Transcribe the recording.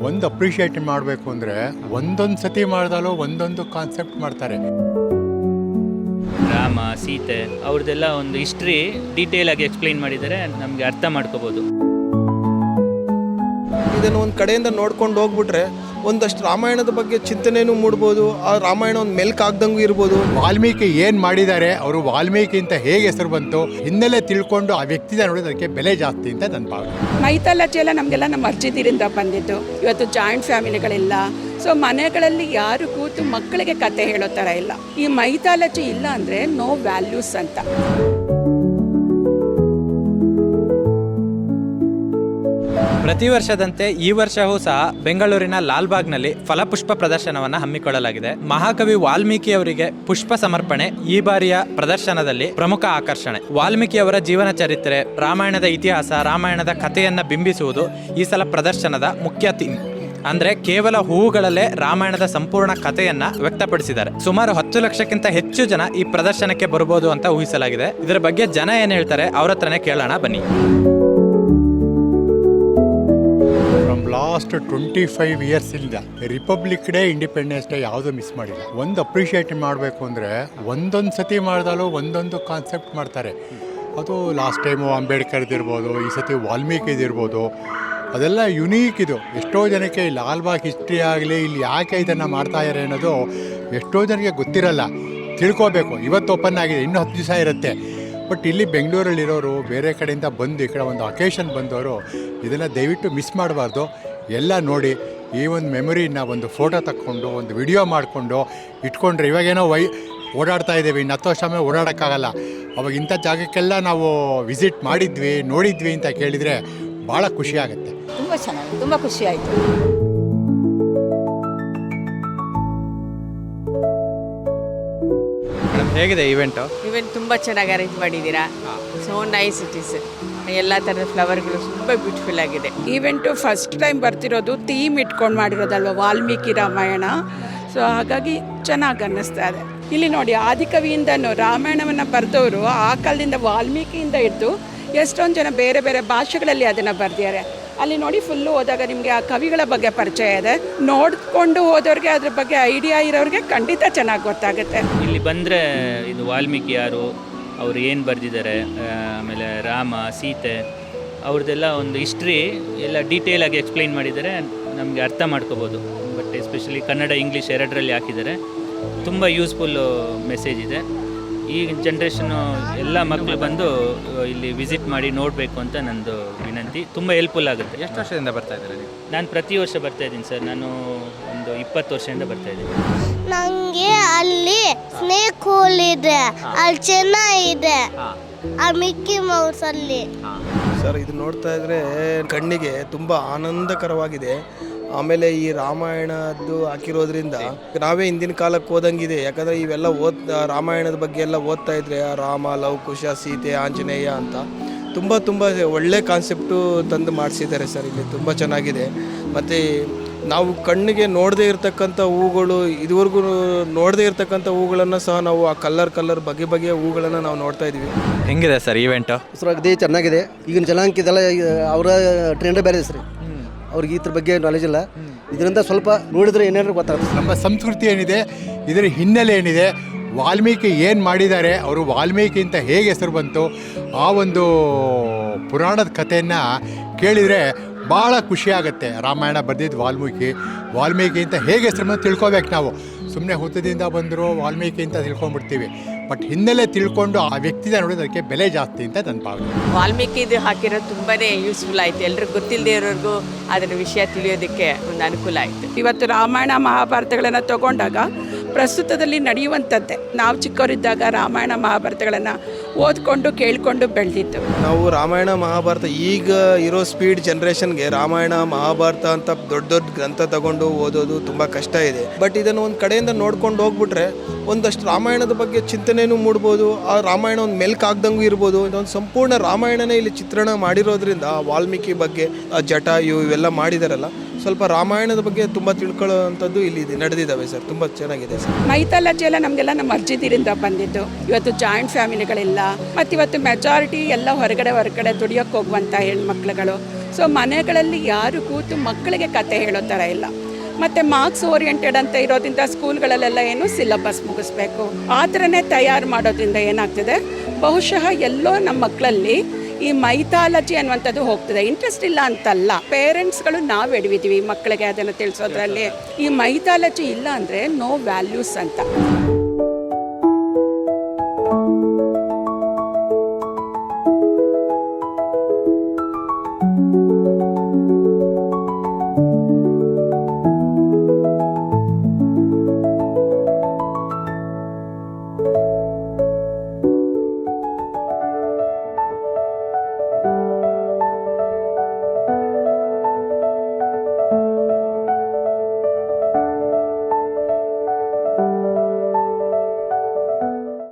ಒಂದು ಅಪ್ರಿಷಿಯೇಟ್ ಮಾಡಬೇಕು ಅಂದರೆ ಒಂದೊಂದು ಸತಿ ಮಾಡಿದಾಲೋ ಒಂದೊಂದು ಕಾನ್ಸೆಪ್ಟ್ ಮಾಡ್ತಾರೆ. ರಾಮ ಸೀತೆ ಅವ್ರದ್ದೆಲ್ಲ ಒಂದು ಹಿಸ್ಟ್ರಿ ಡೀಟೇಲ್ ಆಗಿ ಎಕ್ಸ್ಪ್ಲೈನ್ ಮಾಡಿದರೆ ನಮಗೆ ಅರ್ಥ ಮಾಡ್ಕೋಬೋದು. ಇದನ್ನು ಒಂದು ಕಡೆಯಿಂದ ನೋಡ್ಕೊಂಡು ಹೋಗ್ಬಿಟ್ರೆ ಒಂದಷ್ಟು ರಾಮಾಯಣದ ಬಗ್ಗೆ ಚಿಂತನೆಯೂ ಮೂಡ್ಬೋದು. ಆ ರಾಮಾಯಣ ಒಂದು ಮೆಲ್ಕಾಗ್ದಂಗೂ ಇರ್ಬೋದು. ವಾಲ್ಮೀಕಿ ಏನು ಮಾಡಿದ್ದಾರೆ, ಅವರು ವಾಲ್ಮೀಕಿ ಅಂತ ಹೇಗೆ ಹೆಸರು ಬಂತು, ಹಿನ್ನೆಲೆ ತಿಳ್ಕೊಂಡು ಆ ವ್ಯಕ್ತಿನ ನೋಡೋದಕ್ಕೆ ಬೆಲೆ ಜಾಸ್ತಿ ಅಂತ ನನ್ನ ಭಾವನೆ. ಮೈಥಾಲಜಿ ಎಲ್ಲ ನಮಗೆಲ್ಲ ನಮ್ಮ ಅರ್ಜಿದಿರಿಂದ ಬಂದಿದ್ದು. ಇವತ್ತು ಜಾಯಿಂಟ್ ಫ್ಯಾಮಿಲಿಗಳಿಲ್ಲ, ಸೊ ಮನೆಗಳಲ್ಲಿ ಯಾರು ಕೂತು ಮಕ್ಕಳಿಗೆ ಕತೆ ಹೇಳೋ ಥರ ಇಲ್ಲ. ಈ ಮೈಥಾಲಜಿ ಇಲ್ಲ ಅಂದರೆ ನೋ ವ್ಯಾಲ್ಯೂಸ್ ಅಂತ. ಪ್ರತಿ ವರ್ಷದಂತೆ ಈ ವರ್ಷವೂ ಸಹ ಬೆಂಗಳೂರಿನ ಲಾಲ್ಬಾಗ್ನಲ್ಲಿ ಫಲಪುಷ್ಪ ಪ್ರದರ್ಶನವನ್ನು ಹಮ್ಮಿಕೊಳ್ಳಲಾಗಿದೆ. ಮಹಾಕವಿ ವಾಲ್ಮೀಕಿ ಅವರಿಗೆ ಪುಷ್ಪ ಸಮರ್ಪಣೆ ಈ ಬಾರಿಯ ಪ್ರದರ್ಶನದಲ್ಲಿ ಪ್ರಮುಖ ಆಕರ್ಷಣೆ. ವಾಲ್ಮೀಕಿ ಅವರ ಜೀವನ ಚರಿತ್ರೆ, ರಾಮಾಯಣದ ಇತಿಹಾಸ, ರಾಮಾಯಣದ ಕಥೆಯನ್ನು ಬಿಂಬಿಸುವುದು ಈ ಸಲ ಪ್ರದರ್ಶನದ ಮುಖ್ಯ ಥೀಮ್. ಅಂದ್ರೆ ಕೇವಲ ಹೂವುಗಳಲ್ಲೇ ರಾಮಾಯಣದ ಸಂಪೂರ್ಣ ಕಥೆಯನ್ನ ವ್ಯಕ್ತಪಡಿಸಿದ್ದಾರೆ. ಸುಮಾರು 10 ಲಕ್ಷಕ್ಕಿಂತ ಹೆಚ್ಚು ಜನ ಈ ಪ್ರದರ್ಶನಕ್ಕೆ ಬರಬಹುದು ಅಂತ ಊಹಿಸಲಾಗಿದೆ. ಇದರ ಬಗ್ಗೆ ಜನ ಏನ್ ಹೇಳ್ತಾರೆ ಅವ್ರ ಹತ್ರನೇ ಕೇಳೋಣ ಬನ್ನಿ. ಲಾಸ್ಟ್ 25 ಇಯರ್ಸಿಂದ ರಿಪಬ್ಲಿಕ್ ಡೇ, ಇಂಡಿಪೆಂಡೆನ್ಸ್ ಡೇ ಯಾವುದೂ ಮಿಸ್ ಮಾಡಿಲ್ಲ. ಒಂದು ಅಪ್ರಿಷಿಯೇಟ್ ಮಾಡಬೇಕು ಅಂದರೆ ಒಂದೊಂದು ಸತಿ ಮಾಡಿದಾಲೋ ಒಂದೊಂದು ಕಾನ್ಸೆಪ್ಟ್ ಮಾಡ್ತಾರೆ. ಅದು ಲಾಸ್ಟ್ ಟೈಮು ಅಂಬೇಡ್ಕರ್ದಿರ್ಬೋದು, ಈ ಸತಿ ವಾಲ್ಮೀಕಿದಿರ್ಬೋದು, ಅದೆಲ್ಲ ಯುನೀಕ್. ಇದು ಎಷ್ಟೋ ಜನಕ್ಕೆ ಲಾಲ್ಬಾಗ್ ಹಿಸ್ಟ್ರಿ ಆಗಲಿ, ಇಲ್ಲಿ ಯಾಕೆ ಇದನ್ನು ಮಾಡ್ತಾಯಿದ್ದಾರೆ ಅನ್ನೋದು ಎಷ್ಟೋ ಜನಕ್ಕೆ ಗೊತ್ತಿರಲ್ಲ. ತಿಳ್ಕೋಬೇಕು. ಇವತ್ತು ಓಪನ್ ಆಗಿದೆ, ಇನ್ನೂ 10 ದಿವಸ ಇರುತ್ತೆ. ಬಟ್ ಇಲ್ಲಿ ಬೆಂಗಳೂರಲ್ಲಿರೋರು, ಬೇರೆ ಕಡೆಯಿಂದ ಬಂದು ಈ ಕಡೆ ಒಂದು ಅಕೇಶನ್ ಬಂದವರು ಇದನ್ನು ದಯವಿಟ್ಟು ಮಿಸ್ ಮಾಡಬಾರ್ದು. ಎಲ್ಲ ನೋಡಿ, ಈ ಒಂದು ಮೆಮೊರಿನ ಒಂದು ಫೋಟೋ ತಕ್ಕೊಂಡು ಒಂದು ವಿಡಿಯೋ ಮಾಡಿಕೊಂಡು ಇಟ್ಕೊಂಡ್ರೆ, ಇವಾಗೇನೋ ಓಡಾಡ್ತಾ ಇದ್ದೀವಿ, ಇನ್ನು 10 ವರ್ಷ ಮೇಲೆ ಓಡಾಡೋಕ್ಕಾಗಲ್ಲ. ಅವಾಗ ಇಂಥ ಜಾಗಕ್ಕೆಲ್ಲ ನಾವು ವಿಸಿಟ್ ಮಾಡಿದ್ವಿ, ನೋಡಿದ್ವಿ ಅಂತ ಕೇಳಿದರೆ ಭಾಳ ಖುಷಿ ಆಗುತ್ತೆ. ತುಂಬ ಚೆನ್ನಾಗಿ, ತುಂಬ ಖುಷಿ ಆಯಿತು. ಹೇಗಿದೆ ಇವೆಂಟ್ ತುಂಬ ಚೆನ್ನಾಗಿ ಅರೇಂಜ್ ಮಾಡಿದ್ದೀರಾ. So nice it is. ಎಲ್ಲ ಥರದ ಫ್ಲವರ್ಗಳು ತುಂಬ ಬ್ಯೂಟಿಫುಲ್ ಆಗಿದೆ. ಈವೆಂಟು ಫಸ್ಟ್ ಟೈಮ್ ಬರ್ತಿರೋದು, ಥೀಮ್ ಇಟ್ಕೊಂಡು ಮಾಡಿರೋದಲ್ವ, ವಾಲ್ಮೀಕಿ ರಾಮಾಯಣ. ಸೊ ಹಾಗಾಗಿ ಚೆನ್ನಾಗಿ ಅನ್ನಿಸ್ತಾ ಇದೆ. ಇಲ್ಲಿ ನೋಡಿ, ಆದಿಕವಿಯಿಂದನೂ ರಾಮಾಯಣವನ್ನು ಬರೆದವರು ಆ ಕಾಲದಿಂದ ವಾಲ್ಮೀಕಿಯಿಂದ ಹಿಡಿದು ಎಷ್ಟೊಂದು ಜನ ಬೇರೆ ಬೇರೆ ಭಾಷೆಗಳಲ್ಲಿ ಅದನ್ನು ಬರೆದಿದ್ದಾರೆ. ಅಲ್ಲಿ ನೋಡಿ, ಫುಲ್ಲು ಹೋದಾಗ ನಿಮಗೆ ಆ ಕವಿಗಳ ಬಗ್ಗೆ ಪರಿಚಯ ಇದೆ. ನೋಡಿಕೊಂಡು ಹೋದವ್ರಿಗೆ ಅದ್ರ ಬಗ್ಗೆ ಐಡಿಯಾ ಇರೋರಿಗೆ ಖಂಡಿತ ಚೆನ್ನಾಗಿ ಗೊತ್ತಾಗುತ್ತೆ. ಇಲ್ಲಿ ಬಂದರೆ ಇದು ವಾಲ್ಮೀಕಿ ಯಾರು, ಅವರು ಏನು ಬರೆದಿದ್ದಾರೆ, ಆಮೇಲೆ ರಾಮ ಸೀತೆ ಅವ್ರದ್ದೆಲ್ಲ ಒಂದು ಹಿಸ್ಟ್ರಿ ಎಲ್ಲ ಡೀಟೇಲ್ ಆಗಿ ಎಕ್ಸ್ಪ್ಲೈನ್ ಮಾಡಿದರೆ ನಮಗೆ ಅರ್ಥ ಮಾಡ್ಕೋಬೋದು. ಬಟ್ ಎಸ್ಪೆಷಲಿ ಕನ್ನಡ ಇಂಗ್ಲೀಷ್ ಎರಡರಲ್ಲಿ ಹಾಕಿದ್ದಾರೆ. ತುಂಬ ಯೂಸ್ಫುಲ್ಲು ಮೆಸೇಜ್ ಇದೆ. ಈ ಜನ್ರೇಷನ್ನು ಎಲ್ಲ ಮಕ್ಕಳು ಬಂದು ಇಲ್ಲಿ ವಿಸಿಟ್ ಮಾಡಿ ನೋಡಬೇಕು ಅಂತ ನಂದು ವಿನಂತಿ. ತುಂಬ ಹೆಲ್ಪ್ಫುಲ್ ಆಗುತ್ತೆ. ಎಷ್ಟು ವರ್ಷದಿಂದ ಬರ್ತಾ ಇದ್ದಾರೆ ನೀವು? ನಾನು ಪ್ರತಿ ವರ್ಷ ಬರ್ತಾ ಇದ್ದೀನಿ ಸರ್. ನಾನು ಒಂದು 20 ವರ್ಷದಿಂದ ಬರ್ತಾ ಇದ್ದೀನಿ. ನನಗೆ ಅಲ್ಲಿ ಸ್ನೇಕ್ ಹೋಲ್ ಇದೆ, ಅಲ್ಲಿ ಚೆನ್ನಾಗಿದೆ, ಆ ಮಿಕ್ಕಿ ಮೌಸ್ ಅಲ್ಲಿ. ಸರ್, ಇದು ನೋಡ್ತಾ ಇದ್ರೆ ಕಣ್ಣಿಗೆ ತುಂಬ ಆನಂದಕರವಾಗಿದೆ. ಆಮೇಲೆ ಈ ರಾಮಾಯಣದ್ದು ಹಾಕಿರೋದ್ರಿಂದ ನಾವೇ ಹಿಂದಿನ ಕಾಲಕ್ಕೆ ಓದಂಗಿದೆ. ಯಾಕಂದರೆ ಇವೆಲ್ಲ ರಾಮಾಯಣದ ಬಗ್ಗೆ ಎಲ್ಲ ಓದ್ತಾ ಇದ್ರೆ ರಾಮ, ಲವಕುಶ, ಸೀತೆ, ಆಂಜನೇಯ ಅಂತ ತುಂಬ ಒಳ್ಳೆ ಕಾನ್ಸೆಪ್ಟು ತಂದು ಮಾಡಿಸಿದ್ದಾರೆ ಸರ್. ಇಲ್ಲಿ ತುಂಬ ಚೆನ್ನಾಗಿದೆ. ಮತ್ತು ನಾವು ಕಣ್ಣಿಗೆ ನೋಡದೇ ಇರತಕ್ಕಂಥ ಹೂಗಳು, ಇದುವರೆಗೂ ನೋಡದೇ ಇರತಕ್ಕಂಥ ಹೂಗಳನ್ನು ಸಹ ನಾವು ಆ ಕಲರ್ ಬಗೆಯ ಹೂಗಳನ್ನು ನಾವು ನೋಡ್ತಾ ಇದ್ವಿ. ಹೆಂಗಿದೆ ಸರ್ ಈವೆಂಟು? ಸರ್ ಅಗದಿ ಚೆನ್ನಾಗಿದೆ. ಈಗಿನ ಜನಾಂಗದೆಲ್ಲ ಅವರ ಟ್ರೆಂಡೇ ಬೇರೆ ಸರಿ. ಅವ್ರಿಗೆ ಇದ್ರ ಬಗ್ಗೆ ನಾಲೆಜ್ ಇಲ್ಲ. ಇದರಿಂದ ಸ್ವಲ್ಪ ನೋಡಿದ್ರೆ ಏನಾದ್ರು ಗೊತ್ತಾಗುತ್ತೆ. ನಮ್ಮ ಸಂಸ್ಕೃತಿ ಏನಿದೆ, ಇದರ ಹಿನ್ನೆಲೆ ಏನಿದೆ, ವಾಲ್ಮೀಕಿ ಏನು ಮಾಡಿದ್ದಾರೆ, ಅವರು ವಾಲ್ಮೀಕಿ ಅಂತ ಹೇಗೆ ಹೆಸರು ಬಂತು, ಆ ಒಂದು ಪುರಾಣದ ಕಥೆಯನ್ನು ಕೇಳಿದರೆ ಭಾಳ ಖುಷಿಯಾಗುತ್ತೆ. ರಾಮಾಯಣ ಬರೆದಿದ್ದು ವಾಲ್ಮೀಕಿ ಅಂತ ಹೇಗೆ ಹೆಸರು ಬಂದು ತಿಳ್ಕೊಬೇಕು. ನಾವು ಸುಮ್ಮನೆ ಹುತ್ತದಿಂದ ಬಂದರು ವಾಲ್ಮೀಕಿ ಅಂತ ತಿಳ್ಕೊಂಡ್ಬಿಡ್ತೀವಿ. ಬಟ್ ಹಿನ್ನೆಲೆ ತಿಳ್ಕೊಂಡು ಆ ವ್ಯಕ್ತಿನ ನೋಡೋದಕ್ಕೆ ಬೆಲೆ ಜಾಸ್ತಿ ಅಂತ ನನ್ನ ಭಾವನೆ. ವಾಲ್ಮೀಕಿದು ಹಾಕಿರೋದು ತುಂಬಾ ಯೂಸ್ಫುಲ್ ಆಯಿತು. ಎಲ್ರಿಗೂ ಗೊತ್ತಿಲ್ಲದೆ ಇರೋರಿಗೂ ಅದರ ವಿಷಯ ತಿಳಿಯೋದಕ್ಕೆ ಒಂದು ಅನುಕೂಲ ಆಯಿತು. ಇವತ್ತು ರಾಮಾಯಣ ಮಹಾಭಾರತಗಳನ್ನು ತಗೊಂಡಾಗ ಪ್ರಸ್ತುತದಲ್ಲಿ ನಡೆಯುವಂಥದ್ದೇ. ನಾವು ಚಿಕ್ಕವರಿದ್ದಾಗ ರಾಮಾಯಣ ಮಹಾಭಾರತಗಳನ್ನು ಓದ್ಕೊಂಡು ಕೇಳಿಕೊಂಡು ಬೆಳೆದಿತ್ತು. ನಾವು ರಾಮಾಯಣ ಮಹಾಭಾರತ ಈಗ ಇರೋ ಸ್ಪೀಡ್ ಜನ್ರೇಷನ್ಗೆ ರಾಮಾಯಣ ಮಹಾಭಾರತ ಅಂತ ದೊಡ್ಡ ಗ್ರಂಥ ತಗೊಂಡು ಓದೋದು ತುಂಬ ಕಷ್ಟ ಇದೆ. ಬಟ್ ಇದನ್ನು ಒಂದು ಕಡೆಯಿಂದ ನೋಡ್ಕೊಂಡು ಹೋಗ್ಬಿಟ್ರೆ ಒಂದಷ್ಟು ರಾಮಾಯಣದ ಬಗ್ಗೆ ಚಿಂತನೆಯೂ ಮೂಡ್ಬೋದು. ಆ ರಾಮಾಯಣ ಒಂದು ಮೆಲ್ಕಾಗ್ದಂಗೂ ಇರ್ಬೋದು. ಇದೊಂದು ಸಂಪೂರ್ಣ ರಾಮಾಯಣನೇ ಇಲ್ಲಿ ಚಿತ್ರಣ ಮಾಡಿರೋದ್ರಿಂದ ವಾಲ್ಮೀಕಿ ಬಗ್ಗೆ, ಆ ಜಟಾಯು ಇವೆಲ್ಲ ಮಾಡಿದಾರಲ್ಲ, ಸ್ವಲ್ಪ ರಾಮಾಯಣದ ಬಗ್ಗೆ ತುಂಬ ತಿಳ್ಕೊಳ್ಳೋವಂಥದ್ದು ಇಲ್ಲಿ ನಡೆದಿದ್ದಾವೆ ಸರ್. ತುಂಬ ಚೆನ್ನಾಗಿದೆ ಸರ್. ಮೈಥಾಲಜಿ ಎಲ್ಲ ನಮಗೆಲ್ಲ ನಮ್ಮ ಅರ್ಜಿದಿರಿಂದ ಬಂದಿದ್ದು. ಇವತ್ತು ಜಾಯಿಂಟ್ ಫ್ಯಾಮಿಲಿಗಳಿಲ್ಲ, ಮತ್ತು ಇವತ್ತು ಮೆಜಾರಿಟಿ ಎಲ್ಲ ಹೊರಗಡೆ ದುಡಿಯೋಕ್ಕೆ ಹೋಗುವಂಥ ಹೆಣ್ಮಕ್ಳುಗಳು. ಸೊ ಮನೆಗಳಲ್ಲಿ ಯಾರು ಕೂತು ಮಕ್ಕಳಿಗೆ ಕತೆ ಹೇಳೋ ಥರ ಇಲ್ಲ. ಮತ್ತು ಮಾರ್ಕ್ಸ್ ಓರಿಯೆಂಟೆಡ್ ಅಂತ ಇರೋದ್ರಿಂದ ಸ್ಕೂಲ್ಗಳಲ್ಲೆಲ್ಲ ಏನು ಸಿಲೆಬಸ್ ಮುಗಿಸ್ಬೇಕು ಆ ಥರನೇ ತಯಾರು ಮಾಡೋದ್ರಿಂದ ಏನಾಗ್ತದೆ, ಬಹುಶಃ ಎಲ್ಲೋ ನಮ್ಮ ಮಕ್ಕಳಲ್ಲಿ ಈ ಮೈಥಾಲಜಿ ಅನ್ನುವಂಥದ್ದು ಹೋಗ್ತದೆ. ಇಂಟ್ರೆಸ್ಟ್ ಇಲ್ಲ ಅಂತಲ್ಲ, ಪೇರೆಂಟ್ಸ್ಗಳು ನಾವು ಎಡವಿದ್ದೀವಿ ಮಕ್ಕಳಿಗೆ ಅದನ್ನು ತಿಳಿಸೋದ್ರಲ್ಲಿ. ಈ ಮೈಥಾಲಜಿ ಇಲ್ಲ ಅಂದರೆ ನೋ ವ್ಯಾಲ್ಯೂಸ್ ಅಂತ.